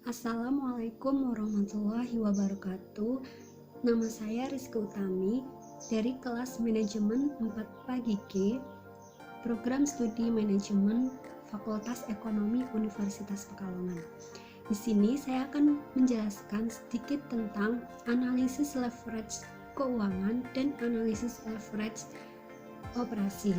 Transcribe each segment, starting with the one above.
Assalamualaikum warahmatullahi wabarakatuh. Nama saya Rizky Utami dari kelas manajemen 4 pagi G, program studi manajemen Fakultas Ekonomi Universitas Pekalongan. Di sini saya akan menjelaskan sedikit tentang analisis leverage keuangan dan analisis leverage operasi.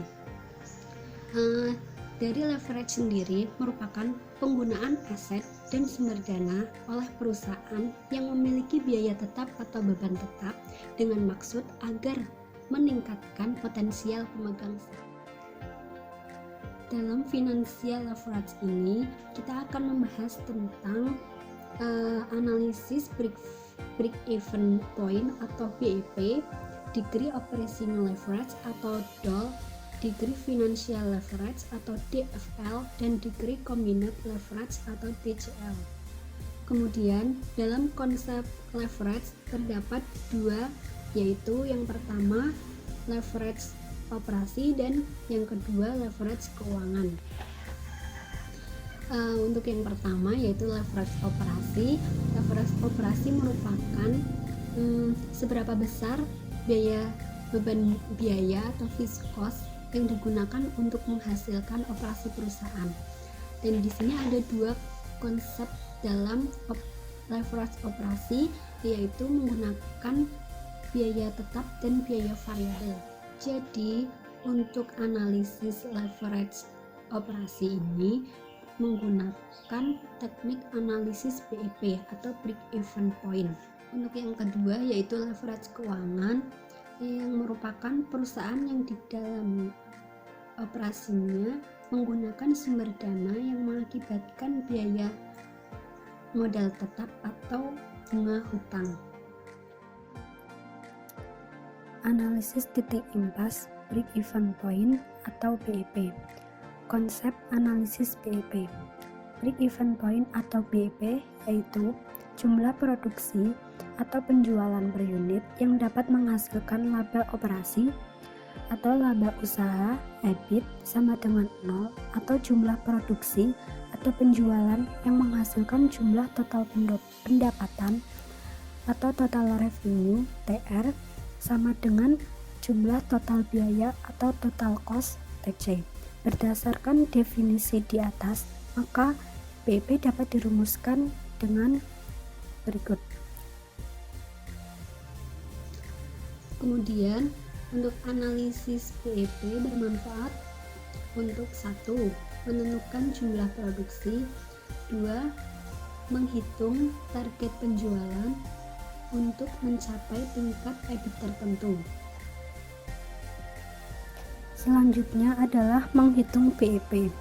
Dari leverage sendiri merupakan penggunaan aset dan sumber dana oleh perusahaan yang memiliki biaya tetap atau beban tetap dengan maksud agar meningkatkan potensial pemegang saham. Dalam financial leverage ini kita akan membahas tentang analisis break-even point atau BEP, degree operational leverage atau DOL, degree financial leverage atau DFL, dan degree combined leverage atau DCL. Kemudian dalam konsep leverage terdapat dua, yaitu yang pertama leverage operasi dan yang kedua leverage keuangan. Untuk yang pertama yaitu leverage operasi. Leverage operasi merupakan seberapa besar beban biaya atau fixed cost yang digunakan untuk menghasilkan operasi perusahaan. Dan di sini ada dua konsep dalam leverage operasi, yaitu menggunakan biaya tetap dan biaya variabel. Jadi untuk analisis leverage operasi ini menggunakan teknik analisis BEP atau break even point. Untuk yang kedua yaitu leverage keuangan, yang merupakan perusahaan yang di dalam operasinya menggunakan sumber dana yang mengakibatkan biaya modal tetap atau bunga hutang. Analisis titik impas break even point atau BEP. Konsep analisis BEP. Break even point atau BEP yaitu jumlah produksi atau penjualan per unit yang dapat menghasilkan laba operasi atau laba usaha EBIT sama dengan 0, atau jumlah produksi atau penjualan yang menghasilkan jumlah total pendapatan atau total revenue TR sama dengan jumlah total biaya atau total cost TC. Berdasarkan definisi di atas, maka BEP dapat dirumuskan dengan berikut. Kemudian untuk analisis BEP bermanfaat untuk 1. Menentukan jumlah produksi, 2. Menghitung target penjualan untuk mencapai tingkat EBIT tertentu. Selanjutnya adalah menghitung BEP.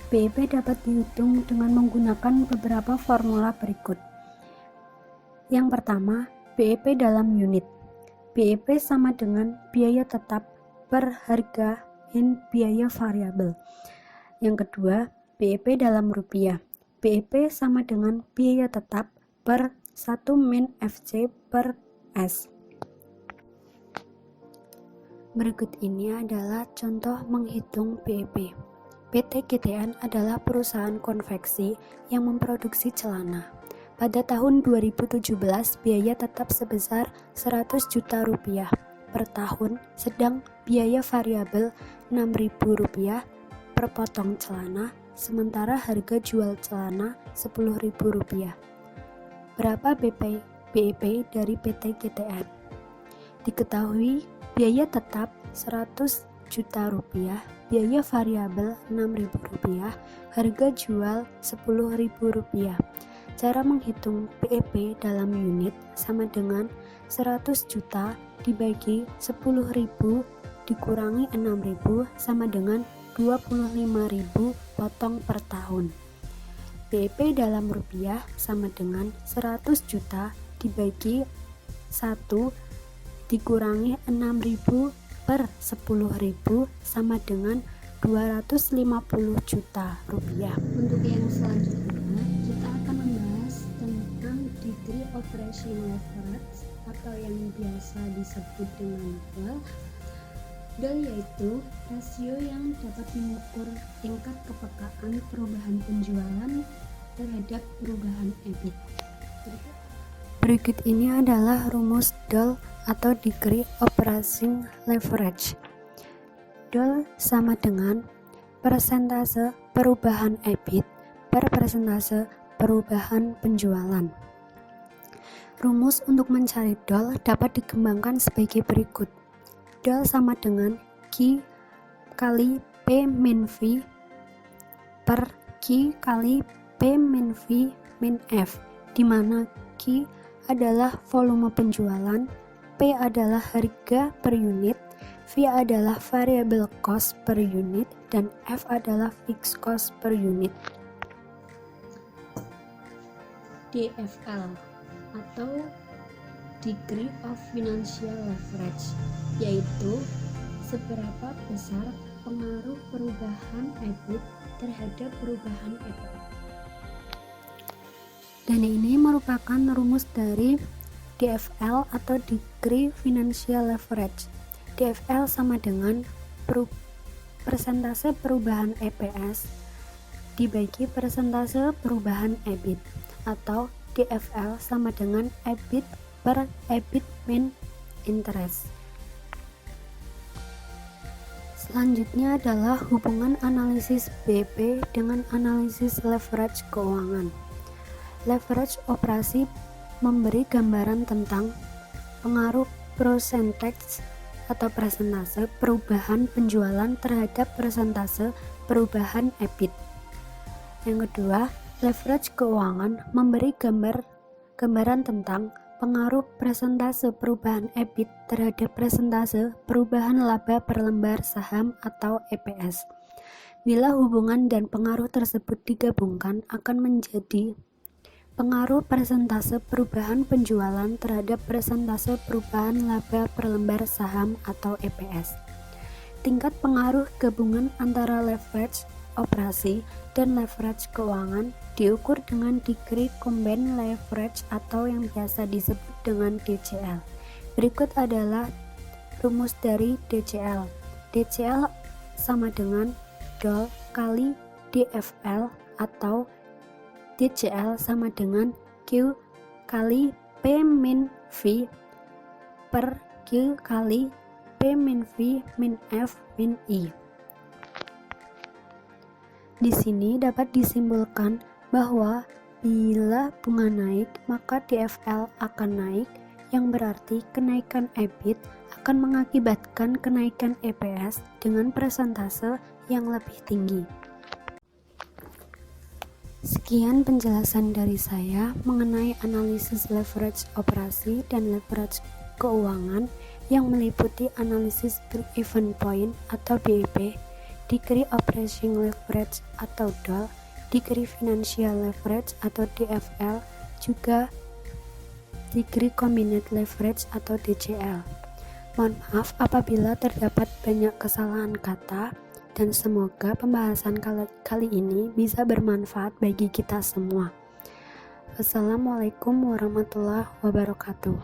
BEP dapat dihitung dengan menggunakan beberapa formula berikut. Yang pertama, BEP dalam unit. BEP sama dengan biaya tetap per harga in biaya variabel. Yang kedua, BEP dalam rupiah. BEP sama dengan biaya tetap per 1 min FC per S. Berikut ini adalah contoh menghitung BEP. PT GTN adalah perusahaan konveksi yang memproduksi celana. Pada tahun 2017, biaya tetap sebesar 100 juta rupiah per tahun, sedang biaya variabel Rp6.000 per potong celana, sementara harga jual celana Rp10.000. Berapa BEP dari PT GTN? Diketahui biaya tetap 100 juta rupiah, biaya variabel Rp6.000, harga jual Rp10.000. Cara menghitung BEP dalam unit sama dengan 100 juta dibagi 10.000 dikurangi 6.000 sama dengan 25.000 potong per tahun. BEP dalam rupiah sama dengan 100 juta dibagi 1 dikurangi 6.000 per 10.000 sama dengan 250 juta rupiah. Untuk yang selanjutnya kita akan membahas tentang degree operational leverage atau yang biasa disebut dengan DOL. DOL yaitu rasio yang dapat mengukur tingkat kepekaan perubahan penjualan terhadap perubahan EBIT. Berikut ini adalah rumus DOL atau Degree Operating Leverage. DOL sama dengan persentase perubahan EBIT per persentase perubahan penjualan. Rumus untuk mencari DOL dapat dikembangkan sebagai berikut. DOL sama dengan Q kali P min V per Q kali P min V min F, di mana Q adalah volume penjualan, P adalah harga per unit, V adalah variable cost per unit, dan F adalah fixed cost per unit. DFL atau Degree of Financial Leverage, yaitu seberapa besar pengaruh perubahan EBIT terhadap perubahan EBIT. Dan ini merupakan rumus dari DFL atau Degree Financial Leverage. DFL sama dengan persentase perubahan EPS dibagi persentase perubahan EBIT, atau DFL sama dengan EBIT per EBIT min interest. Selanjutnya adalah hubungan analisis BP dengan analisis leverage keuangan. Leverage operasi memberi gambaran tentang pengaruh persentage atau persentase perubahan penjualan terhadap persentase perubahan EBIT. Yang kedua, leverage keuangan memberi gambaran tentang pengaruh persentase perubahan EBIT terhadap persentase perubahan laba per lembar saham atau EPS. Bila hubungan dan pengaruh tersebut digabungkan akan menjadi pengaruh persentase perubahan penjualan terhadap persentase perubahan laba per lembar saham atau EPS. Tingkat pengaruh gabungan antara leverage operasi dan leverage keuangan diukur dengan Degree Combined Leverage atau yang biasa disebut dengan DCL. Berikut adalah rumus dari DCL. DCL sama dengan DOL kali DFL, atau DCL sama dengan Q kali P min V per Q kali P min V min F min I. Di sini dapat disimpulkan bahwa bila bunga naik, maka DFL akan naik, yang berarti kenaikan EBIT akan mengakibatkan kenaikan EPS dengan persentase yang lebih tinggi. Sekian penjelasan dari saya mengenai analisis leverage operasi dan leverage keuangan yang meliputi analisis break-even point atau BEP, Degree Operating Leverage atau DOL, Degree Financial Leverage atau DFL, juga Degree Combined Leverage atau DCL. Mohon maaf apabila terdapat banyak kesalahan kata, dan semoga pembahasan kali ini bisa bermanfaat bagi kita semua. Wassalamualaikum warahmatullahi wabarakatuh.